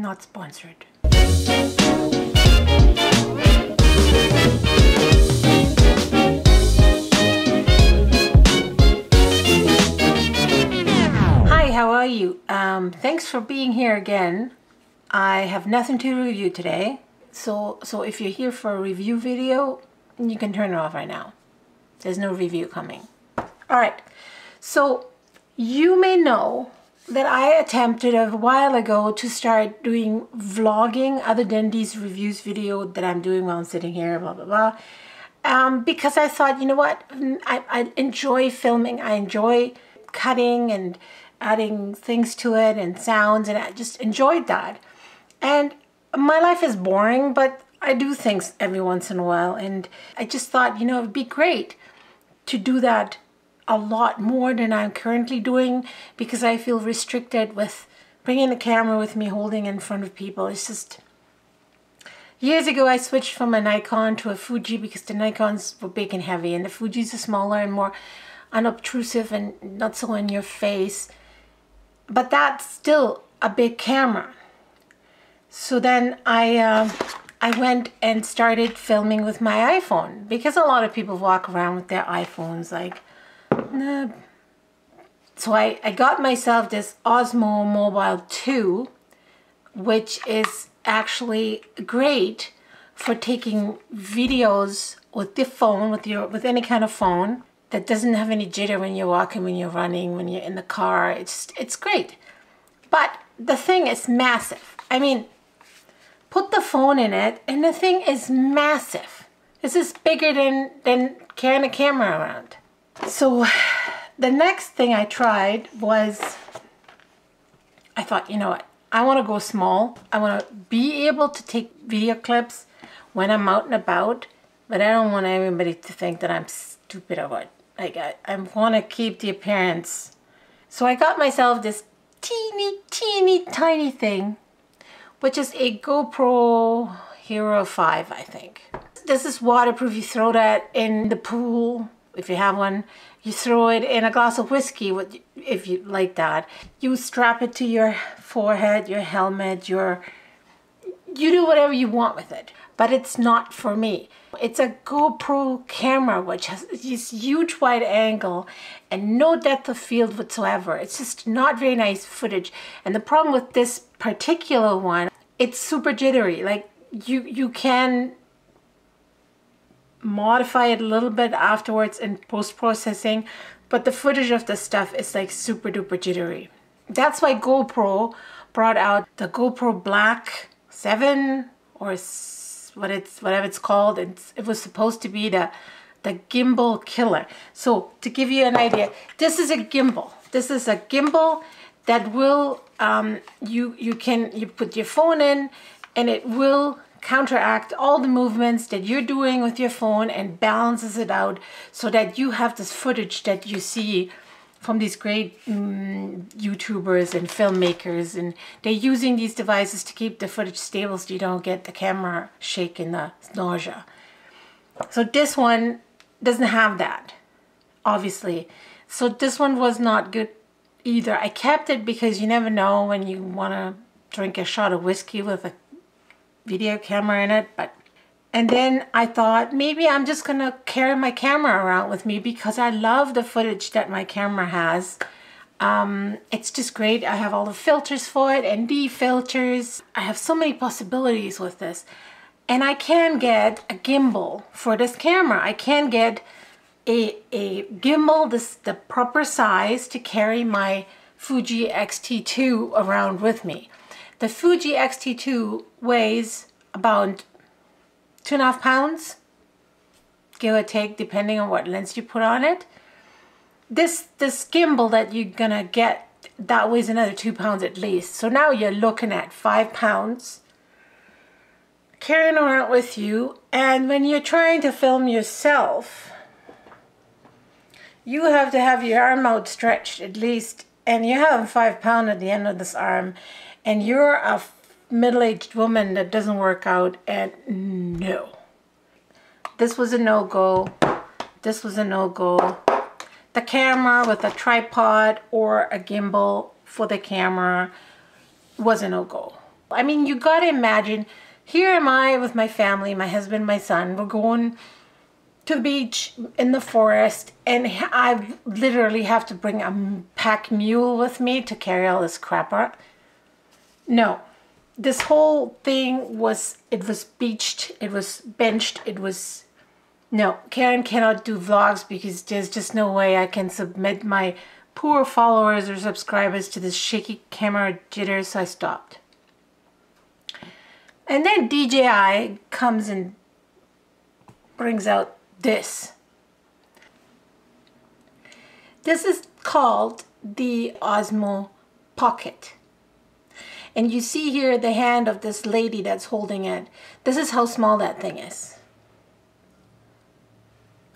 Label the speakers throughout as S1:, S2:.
S1: not sponsored. Hi, how are you? Thanks for being here again. I have nothing to review today. So if you're here for a review video, you can turn it off right now. There's no review coming. All right, so you may know that I attempted a while ago to start doing vlogging other than these reviews video that I'm doing while I'm sitting here, blah, blah, blah. Because I thought, you know what, I enjoy filming, I enjoy cutting and adding things to it and sounds, and I just enjoyed that. And my life is boring, but I do things every once in a while, and I just thought, you know, it'd be great to do that a lot more than I'm currently doing, because I feel restricted with bringing the camera with me, holding in front of people. It's just, years ago I switched from a Nikon to a Fuji because the Nikons were big and heavy, and the Fujis are smaller and more unobtrusive and not so in your face, but that's still a big camera. So then I went and started filming with my iPhone, because a lot of people walk around with their iPhones like, nah. So I got myself this Osmo Mobile 2, which is actually great for taking videos with the phone, with any kind of phone that doesn't have any jitter when you're walking, when you're running, when you're in the car. It's great. But the thing is massive. I mean, put the phone in it and the thing is massive. This is bigger than carrying a camera around. So the next thing I tried was, I thought, you know what, I want to go small. I want to be able to take video clips when I'm out and about, but I don't want everybody to think that I'm stupid or what. Like, I want to keep the appearance. So I got myself this teeny tiny thing, which is a GoPro Hero 5, I think. This is waterproof. You throw that in the pool, if you have one. You throw it in a glass of whiskey, if you like that. You strap it to your forehead, your helmet, you do whatever you want with it. But it's not for me. It's a GoPro camera, which has this huge wide angle and no depth of field whatsoever. It's just not very nice footage. And the problem with this particular one, it's super jittery. Like, you can modify it a little bit afterwards in post-processing, but the footage of the stuff is like super duper jittery. That's why GoPro brought out the GoPro Black 7 or whatever it's called. It was supposed to be the gimbal killer. So to give you an idea, this is a gimbal. This is a gimbal that will you put your phone in and it will counteract all the movements that you're doing with your phone and balances it out so that you have this footage that you see from these great YouTubers and filmmakers, and they're using these devices to keep the footage stable so you don't get the camera shake and the nausea. So this one doesn't have that, obviously. So this one was not good either. I kept it because you never know when you want to drink a shot of whiskey with a video camera in it. And then I thought, maybe I'm just gonna carry my camera around with me because I love the footage that my camera has. It's just great. I have all the filters for it, ND filters. I have so many possibilities with this. And I can get a gimbal for this camera. I can get a gimbal, the proper size to carry my Fuji XT2 around with me. The Fuji XT2 weighs about 2.5 pounds, give or take, depending on what lens you put on it. This gimbal that you're gonna get, that weighs another 2 pounds at least. So now you're looking at 5 pounds carrying around with you. And when you're trying to film yourself, you have to have your arm outstretched at least, and you have 5 pounds at the end of this arm, and you're a middle-aged woman that doesn't work out, and no. This was a no-go. This was a no-go. The camera with a tripod or a gimbal for the camera was a no-go. I mean, you gotta imagine, here am I with my family, my husband, my son. We're going to the beach in the forest, and I literally have to bring a pack mule with me to carry all this crap out. No, this whole thing was, it was beached, it was benched, it was, no, Karen cannot do vlogs because there's just no way I can submit my poor followers or subscribers to this shaky camera jitter, so I stopped. And then DJI comes and brings out this. This is called the Osmo Pocket. And you see here the hand of this lady that's holding it. This is how small that thing is.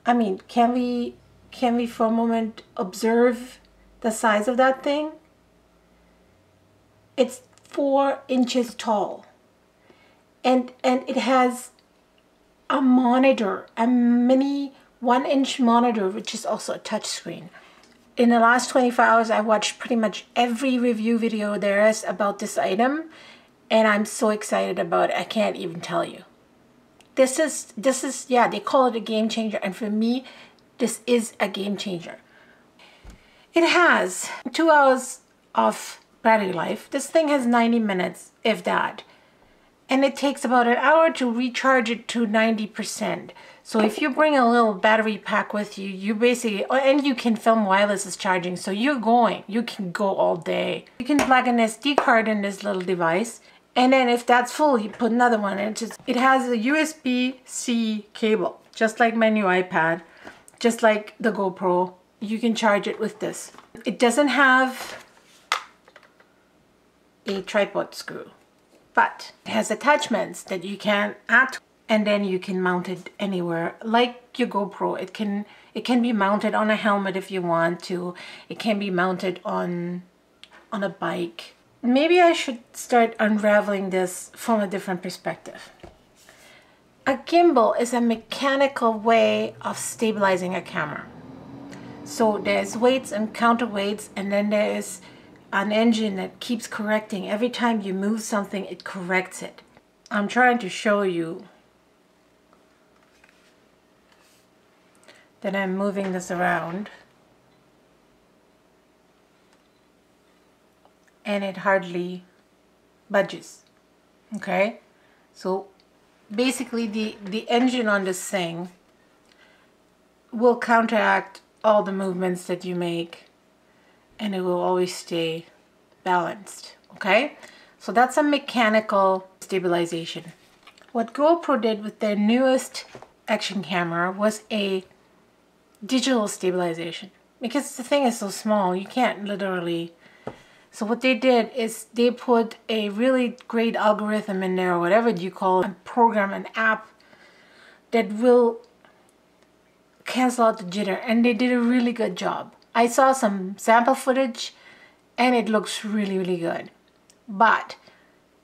S1: I mean, can we for a moment observe the size of that thing? It's 4 inches tall. And it has a monitor, a mini 1-inch monitor, which is also a touch screen. In the last 24 hours, I watched pretty much every review video there is about this item, and I'm so excited about it. I can't even tell you. This is, yeah, they call it a game changer, and for me, this is a game changer. It has 2 hours of battery life. This thing has 90 minutes, if that. And it takes about an hour to recharge it to 90%. So if you bring a little battery pack with you, you basically, and you can film while this is charging. So you can go all day. You can plug an SD card in this little device. And then if that's full, you put another one in. It has a USB-C cable, just like my new iPad, just like the GoPro. You can charge it with this. It doesn't have a tripod screw, but it has attachments that you can add, and then you can mount it anywhere, like your GoPro. It can be mounted on a helmet if you want to. It can be mounted on a bike. Maybe I should start unraveling this from a different perspective. A gimbal is a mechanical way of stabilizing a camera. So there's weights and counterweights, and then there is an engine that keeps correcting. Every time you move something, it corrects it. I'm trying to show you that I'm moving this around, and it hardly budges. Okay, so basically the engine on this thing will counteract all the movements that you make, and it will always stay balanced. Okay, so that's a mechanical stabilization. What GoPro did with their newest action camera was a digital stabilization, because the thing is so small, you can't literally. So what they did is they put a really great algorithm in there, or whatever you call it, a program, an app that will cancel out the jitter, and they did a really good job. I saw some sample footage and it looks really, really good, but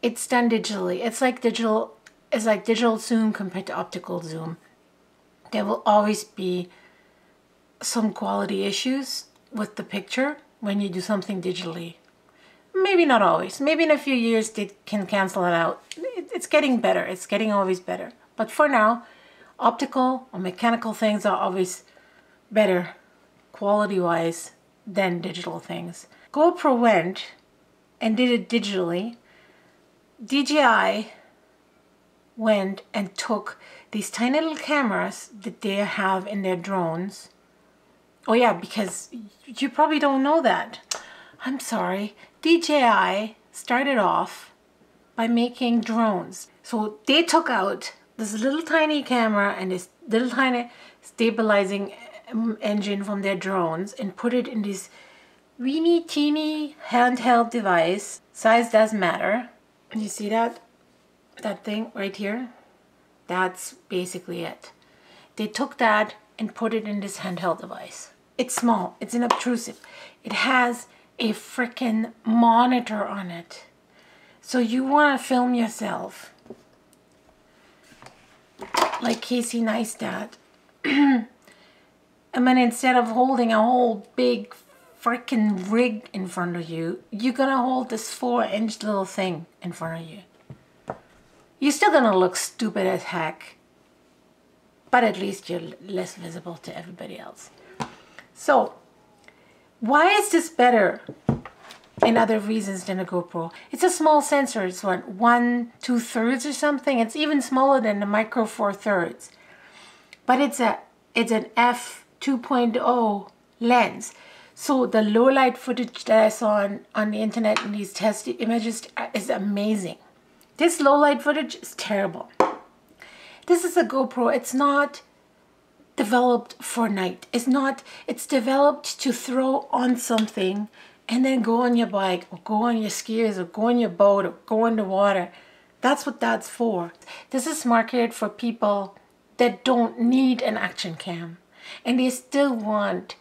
S1: it's done digitally. It's like digital zoom compared to optical zoom. There will always be some quality issues with the picture when you do something digitally. Maybe not always. Maybe in a few years they can cancel it out. It's getting better. It's getting always better. But for now, optical or mechanical things are always better quality-wise than digital things. GoPro went and did it digitally. DJI went and took these tiny little cameras that they have in their drones. Oh yeah, because you probably don't know that. I'm sorry. DJI started off by making drones. So they took out this little tiny camera and this little tiny stabilizing engine from their drones and put it in this weeny teeny handheld device. Size doesn't matter. You see that thing right here? That's basically it. They took that and put it in this handheld device. It's small, it's inobtrusive. It has a freaking monitor on it. So you want to film yourself like Casey Neistat. I mean, instead of holding a whole big freaking rig in front of you, you're gonna hold this 4-inch little thing in front of you. You're still gonna look stupid as heck, but at least you're less visible to everybody else. So why is this better in other reasons than a GoPro? It's a small sensor. It's what, 1/2 or something. It's even smaller than the Micro Four Thirds. But it's an f2.0 lens. So the low light footage that I saw on the internet in these test images is amazing. This low light footage is terrible. This is a GoPro. It's not developed for night. It's developed to throw on something and then go on your bike or go on your skis or go on your boat or go in the water. That's what that's for. This is marketed for people that don't need an action cam, and they still want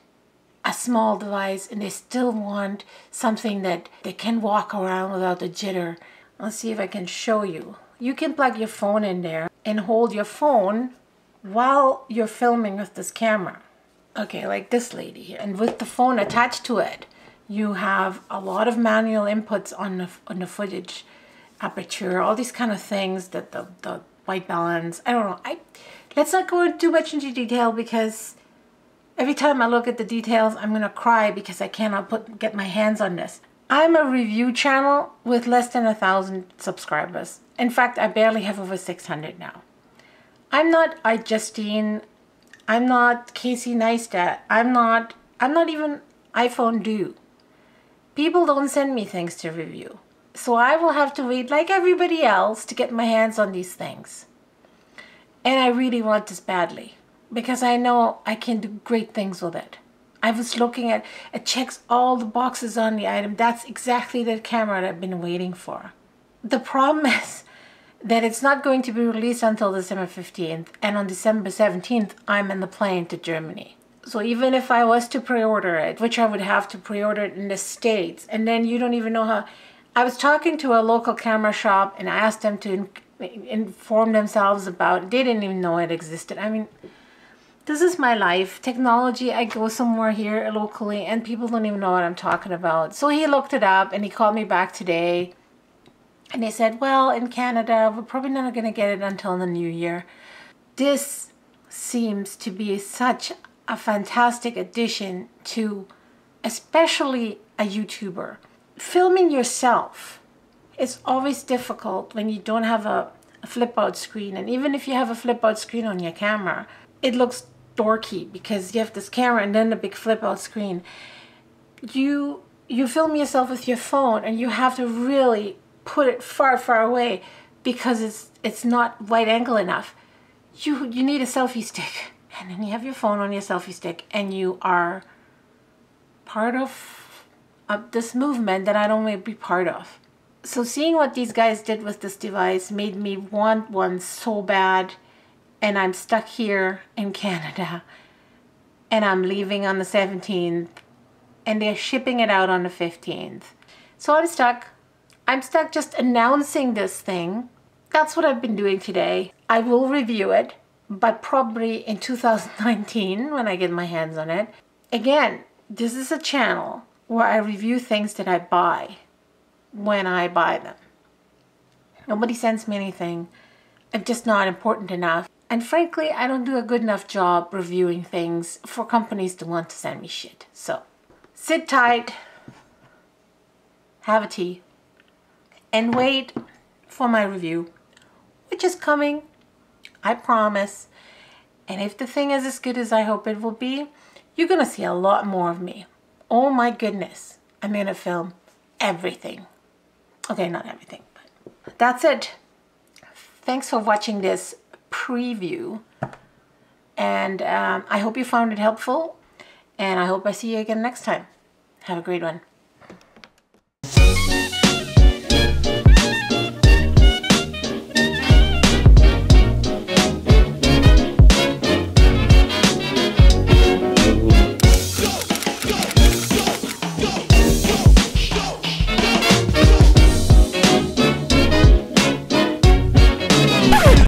S1: a small device, and they still want something that they can walk around without the jitter. Let's see if I can show you. You can plug your phone in there and hold your phone while you're filming with this camera. Okay, like this lady here. And with the phone attached to it, you have a lot of manual inputs on the footage, aperture, all these kind of things, that the white balance. I don't know. Let's not go too much into detail, because every time I look at the details, I'm gonna cry because I cannot get my hands on this. I'm a review channel with less than 1,000 subscribers. In fact, I barely have over 600 now. I'm not iJustine. I'm not Casey Neistat. I'm not even iPhone Do. People don't send me things to review. So I will have to wait like everybody else to get my hands on these things. And I really want this badly, because I know I can do great things with it. I was looking at, it checks all the boxes on the item. That's exactly the camera that I've been waiting for. The problem is that it's not going to be released until December 15th. And on December 17th, I'm in the plane to Germany. So even if I was to pre-order it, which I would have to pre-order it in the States, and then you don't even know how. I was talking to a local camera shop and I asked them to inform themselves about it. They didn't even know it existed. I mean, this is my life. Technology, I go somewhere here locally and people don't even know what I'm talking about. So he looked it up and he called me back today. And they said, well, in Canada, we're probably not going to get it until the new year. This seems to be such a fantastic addition to especially a YouTuber. Filming yourself is always difficult when you don't have a flip-out screen. And even if you have a flip-out screen on your camera, it looks dorky because you have this camera and then the big flip-out screen. You film yourself with your phone and you have to really put it far, far away because it's not wide angle enough. You need a selfie stick, and then you have your phone on your selfie stick, and you are part of this movement that I don't want to be part of. So seeing what these guys did with this device made me want one so bad, and I'm stuck here in Canada, and I'm leaving on the 17th, and they're shipping it out on the 15th. So I'm stuck. I'm stuck just announcing this thing. That's what I've been doing today. I will review it, but probably in 2019 when I get my hands on it. Again, this is a channel where I review things that I buy when I buy them. Nobody sends me anything. I'm just not important enough. And frankly, I don't do a good enough job reviewing things for companies to want to send me shit. So sit tight, have a tea, and wait for my review, which is coming, I promise. And if the thing is as good as I hope it will be, you're gonna see a lot more of me. Oh my goodness, I'm gonna film everything. Okay, not everything, but that's it. Thanks for watching this preview, and I hope you found it helpful, and I hope I see you again next time. Have a great one.